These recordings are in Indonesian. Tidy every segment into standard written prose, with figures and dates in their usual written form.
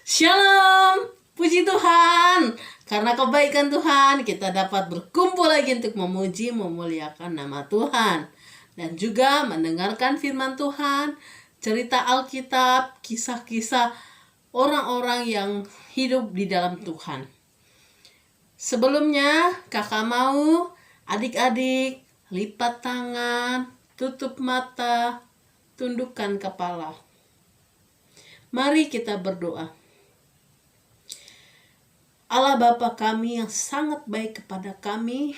Shalom, puji Tuhan. Karena kebaikan Tuhan, kita dapat berkumpul lagi untuk memuji, memuliakan nama Tuhan. Dan juga mendengarkan firman Tuhan, cerita Alkitab, kisah-kisah orang-orang yang hidup di dalam Tuhan. Sebelumnya, kakak mau adik-adik lipat tangan, tutup mata, tundukkan kepala. Mari kita berdoa. Allah Bapa kami yang sangat baik kepada kami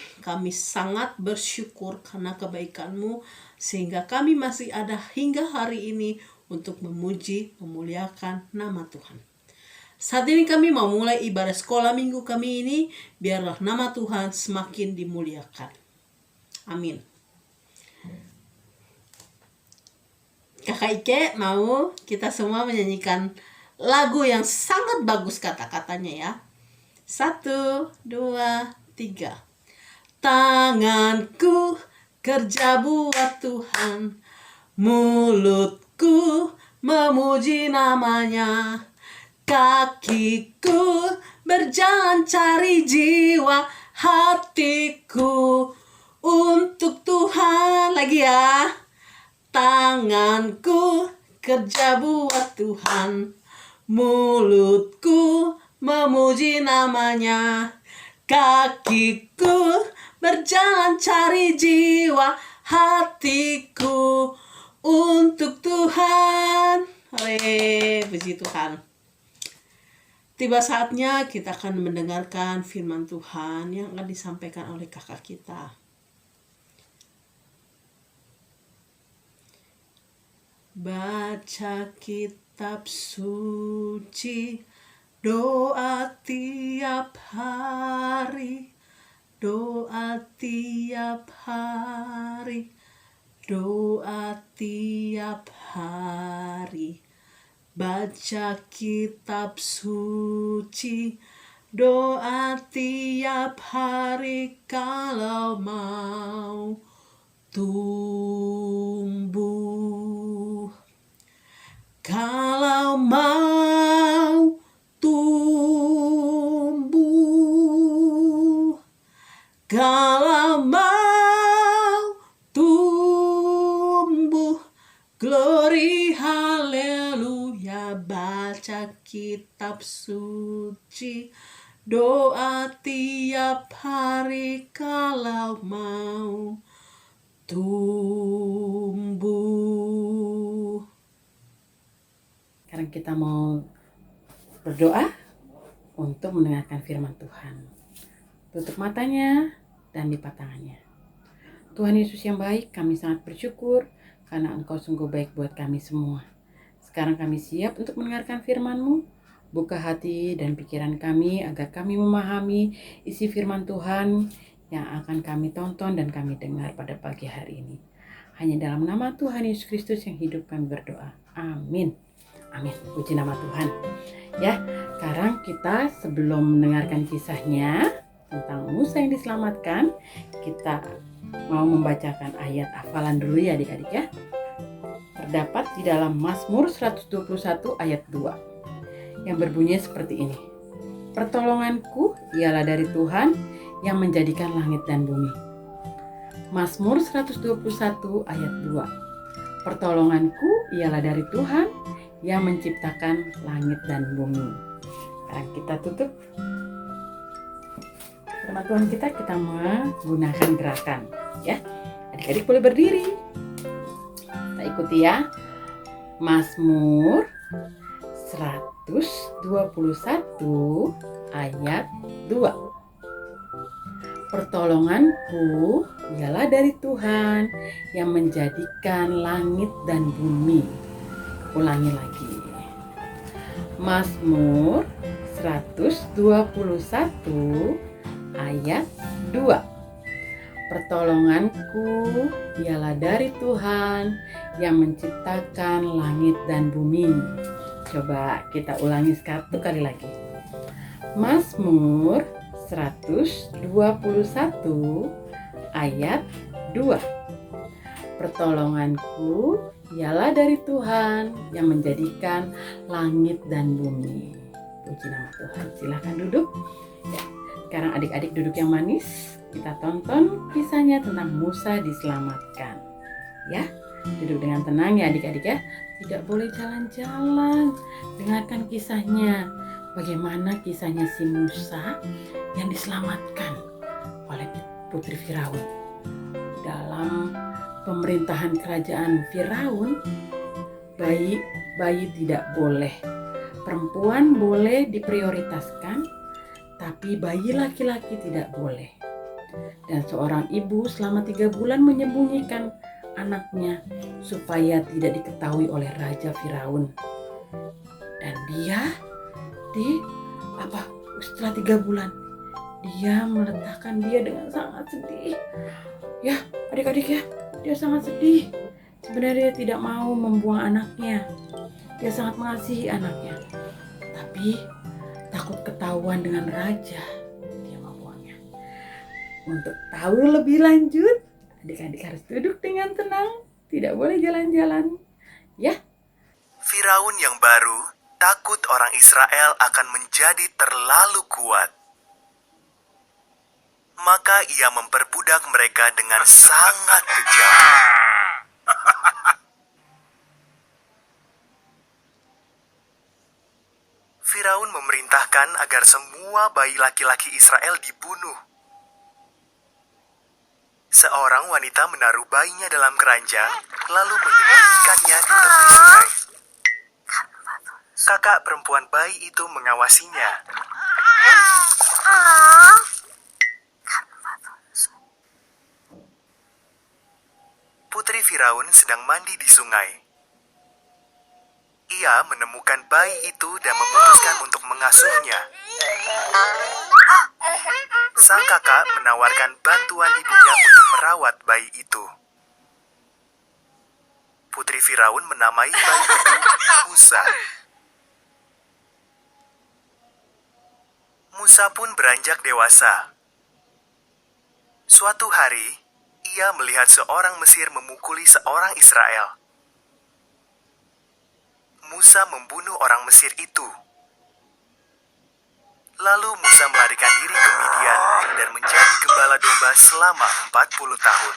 sangat bersyukur karena kebaikan-Mu sehingga kami masih ada hingga hari ini untuk memuji, memuliakan nama Tuhan. Saat ini kami mau mulai ibadah sekolah minggu kami ini, biarlah nama Tuhan semakin dimuliakan. Amin. Kakak Ike mau kita semua menyanyikan lagu yang sangat bagus kata-katanya ya. 1, 2, 3. Tanganku kerja buat Tuhan, mulutku memuji namanya, kakiku berjalan cari jiwa, hatiku untuk Tuhan. Lagi ya. Tanganku kerja buat Tuhan, mulutku memuji namanya, kakiku berjalan cari jiwa, hatiku untuk Tuhan. Puji Tuhan. Tiba saatnya kita akan mendengarkan firman Tuhan yang akan disampaikan oleh kakak kita. Baca kitab suci, doa tiap hari, doa tiap hari, doa tiap hari. Baca kitab suci, doa tiap hari kalau mau tumbuh. Kalau mau tumbuh, kalau mau tumbuh, glory haleluya. Baca kitab suci, doa tiap hari kalau mau tumbuh. Sekarang kita mau berdoa untuk mendengarkan firman Tuhan. Tutup matanya dan lipat tangannya. Tuhan Yesus yang baik, kami sangat bersyukur karena Engkau sungguh baik buat kami semua. Sekarang kami siap untuk mendengarkan firman-Mu. Buka hati dan pikiran kami agar kami memahami isi firman Tuhan yang akan kami tonton dan kami dengar pada pagi hari ini. Hanya dalam nama Tuhan Yesus Kristus yang hidup kami berdoa. Amin. Amin. Puji nama Tuhan. Ya, sekarang kita sebelum mendengarkan kisahnya tentang Musa yang diselamatkan, kita mau membacakan ayat hafalan dulu ya adik-adik ya. Terdapat di dalam Mazmur 121 ayat 2 yang berbunyi seperti ini. Pertolonganku ialah dari Tuhan yang menjadikan langit dan bumi. Mazmur 121 ayat 2. Pertolonganku ialah dari Tuhan yang menciptakan langit dan bumi. Sekarang kita tutup firman Tuhan kita menggunakan gerakan ya. Adik-adik boleh berdiri. Kita ikuti ya. Mazmur 121 ayat 2. Pertolonganku ialah dari Tuhan yang menjadikan langit dan bumi. Ulangi lagi. Mazmur 121 ayat 2. Pertolonganku ialah dari Tuhan yang menciptakan langit dan bumi. Coba kita ulangi satu kali lagi. Mazmur 121 ayat 2. Pertolonganku ialah dari Tuhan yang menjadikan langit dan bumi. Puji nama Tuhan. Silahkan duduk. Ya, sekarang adik-adik duduk yang manis. Kita tonton kisahnya tentang Musa diselamatkan. Ya, duduk dengan tenang ya adik-adik ya. Tidak boleh jalan-jalan. Dengarkan kisahnya. Bagaimana kisahnya si Musa yang diselamatkan oleh putri Firaun. Dalam pemerintahan kerajaan Firaun, bayi tidak boleh. Perempuan boleh diprioritaskan, tapi bayi laki-laki tidak boleh. Dan seorang ibu selama 3 bulan menyembunyikan anaknya supaya tidak diketahui oleh Raja Firaun. Dan dia setelah 3 bulan dia meletakkan dia dengan sangat sedih. Ya adik-adik ya, dia sangat sedih. Sebenarnya dia tidak mau membuang anaknya. Dia sangat mengasihi anaknya. Tapi takut ketahuan dengan raja, dia membuangnya. Untuk tahu lebih lanjut, adik-adik harus duduk dengan tenang. Tidak boleh jalan-jalan. Ya. Firaun yang baru takut orang Israel akan menjadi terlalu kuat. Maka ia memperbudak mereka dengan sangat kejam. Firaun memerintahkan agar semua bayi laki-laki Israel dibunuh. Seorang wanita menaruh bayinya dalam keranjang, lalu menyembunyikannya di tepi sungai. Kakak perempuan bayi itu mengawasinya. Putri Firaun sedang mandi di sungai. Ia menemukan bayi itu dan memutuskan untuk mengasuhnya. Sang kakak menawarkan bantuan ibunya untuk merawat bayi itu. Putri Firaun menamai bayi itu Musa. Musa pun beranjak dewasa. Suatu hari, ia melihat seorang Mesir memukuli seorang Israel. Musa membunuh orang Mesir itu. Lalu Musa melarikan diri ke Midian dan menjadi gembala domba selama 40 tahun.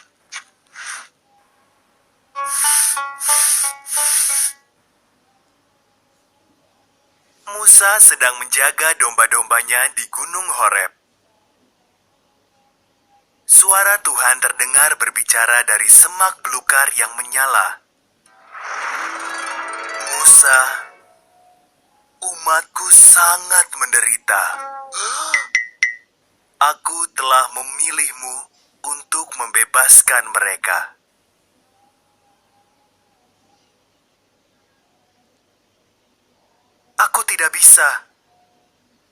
Musa sedang menjaga domba-dombanya di Gunung Horeb. Suara Tuhan terdengar berbicara dari semak belukar yang menyala. Musa, umatku sangat menderita. Aku telah memilihmu untuk membebaskan mereka. Aku tidak bisa,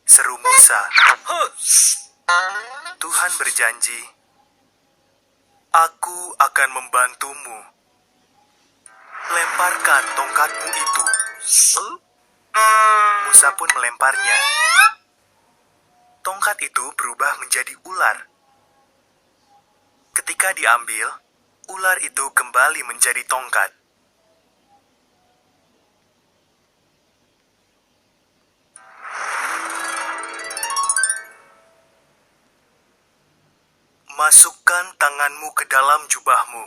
seru Musa. Tuhan berjanji, aku akan membantumu. Lemparkan tongkatmu itu. Musa pun melemparnya. Tongkat itu berubah menjadi ular. Ketika diambil, ular itu kembali menjadi tongkat. Masukkan tanganmu ke dalam jubahmu.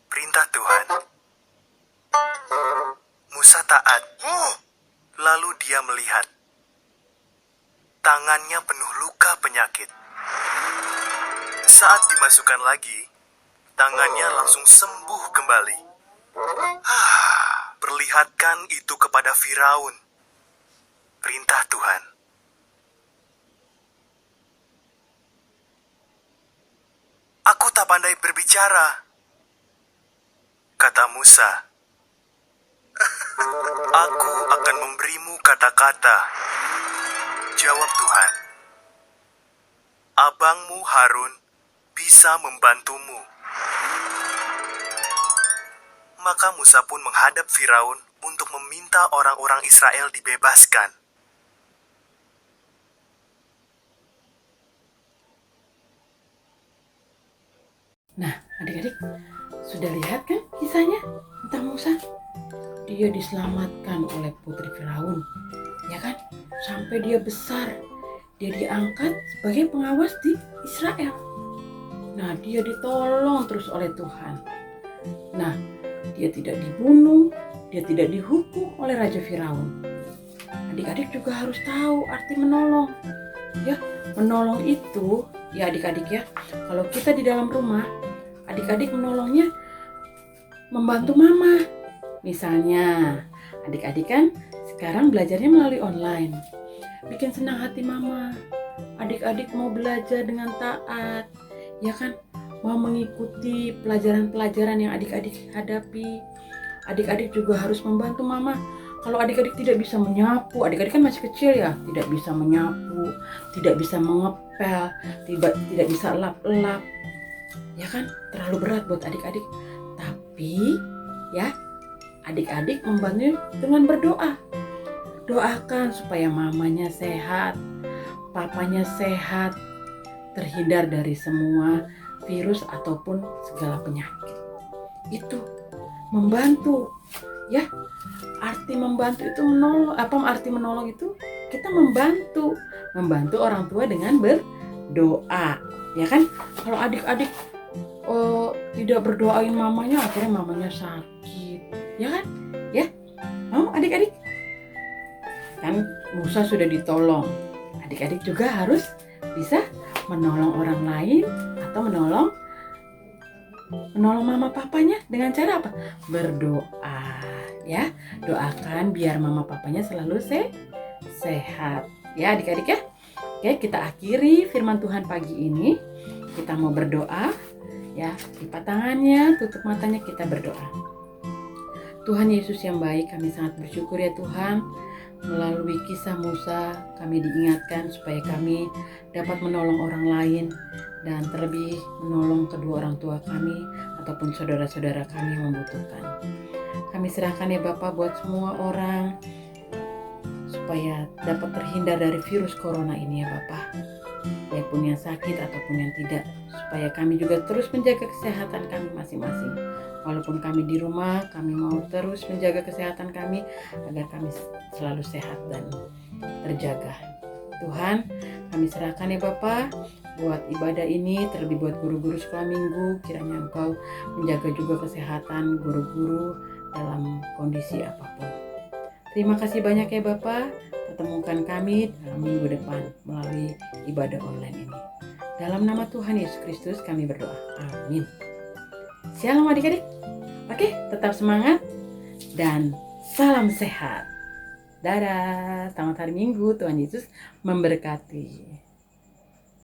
Perintah Tuhan. Musa taat. Lalu dia melihat. Tangannya penuh luka penyakit. Saat dimasukkan lagi, tangannya langsung sembuh kembali. Perlihatkan itu kepada Firaun. Perintah Tuhan. Aku tak pandai berbicara, kata Musa. Aku akan memberimu kata-kata, jawab Tuhan. Abangmu Harun bisa membantumu. Maka Musa pun menghadap Firaun untuk meminta orang-orang Israel dibebaskan. Nah, adik-adik, sudah lihat kan kisahnya tentang Musa? Dia diselamatkan oleh putri Firaun, ya kan? sampai dia besar. Dia diangkat sebagai pengawas di Israel. Nah, dia ditolong terus oleh Tuhan. Nah, dia tidak dibunuh, dia tidak dihukum oleh Raja Firaun. Adik-adik juga harus tahu arti menolong. Ya, menolong itu, ya adik-adik ya, kalau kita di dalam rumah, adik-adik menolongnya membantu mama. Misalnya, adik-adik kan sekarang belajarnya melalui online. Bikin senang hati mama. Adik-adik mau belajar dengan taat, ya kan? Mau mengikuti pelajaran-pelajaran yang adik-adik hadapi. Adik-adik juga harus membantu mama. Kalau adik-adik tidak bisa menyapu, adik-adik kan masih kecil ya, tidak bisa menyapu, tidak bisa mengepel, tidak bisa lap-lap. Ya kan? Terlalu berat buat adik-adik. Tapi ya, adik-adik membantu dengan berdoa. Doakan supaya mamanya sehat, papanya sehat, terhindar dari semua virus ataupun segala penyakit. Itu membantu, ya. Arti membantu itu menolong. Apa arti menolong itu? Kita membantu orang tua dengan berdoa, ya kan? Kalau adik-adik tidak berdoain mamanya, akhirnya mamanya sakit, ya kan? Ya, mau adik-adik? Kan Musa sudah ditolong. Adik-adik juga harus bisa menolong orang lain atau menolong mama papanya dengan cara apa? Berdoa, ya. Doakan biar mama papanya selalu sehat. Ya adik-adik ya. Oke, kita akhiri firman Tuhan pagi ini. Kita mau berdoa, ya. Lipat tangannya, tutup matanya, kita berdoa. Tuhan Yesus yang baik, kami sangat bersyukur ya Tuhan. Melalui kisah Musa, kami diingatkan supaya kami dapat menolong orang lain dan terlebih menolong kedua orang tua kami ataupun saudara-saudara kami yang membutuhkan. Kami serahkan ya Bapak buat semua orang supaya dapat terhindar dari virus corona ini ya Bapak. Baik pun yang sakit ataupun yang tidak, supaya kami juga terus menjaga kesehatan kami masing-masing. Walaupun kami di rumah, kami mau terus menjaga kesehatan kami agar kami selalu sehat dan terjaga. Tuhan, kami serahkan ya Bapak buat ibadah ini, terlebih buat guru-guru sekolah minggu. Kiranya Engkau menjaga juga kesehatan guru-guru dalam kondisi apapun. Terima kasih banyak ya Bapak. Pertemukan kami dalam minggu depan melalui ibadah online ini. Dalam nama Tuhan Yesus Kristus kami berdoa. Amin. Shalom adik-adik. Oke, tetap semangat dan salam sehat. Dadah, selamat hari Minggu. Tuhan Yesus memberkati.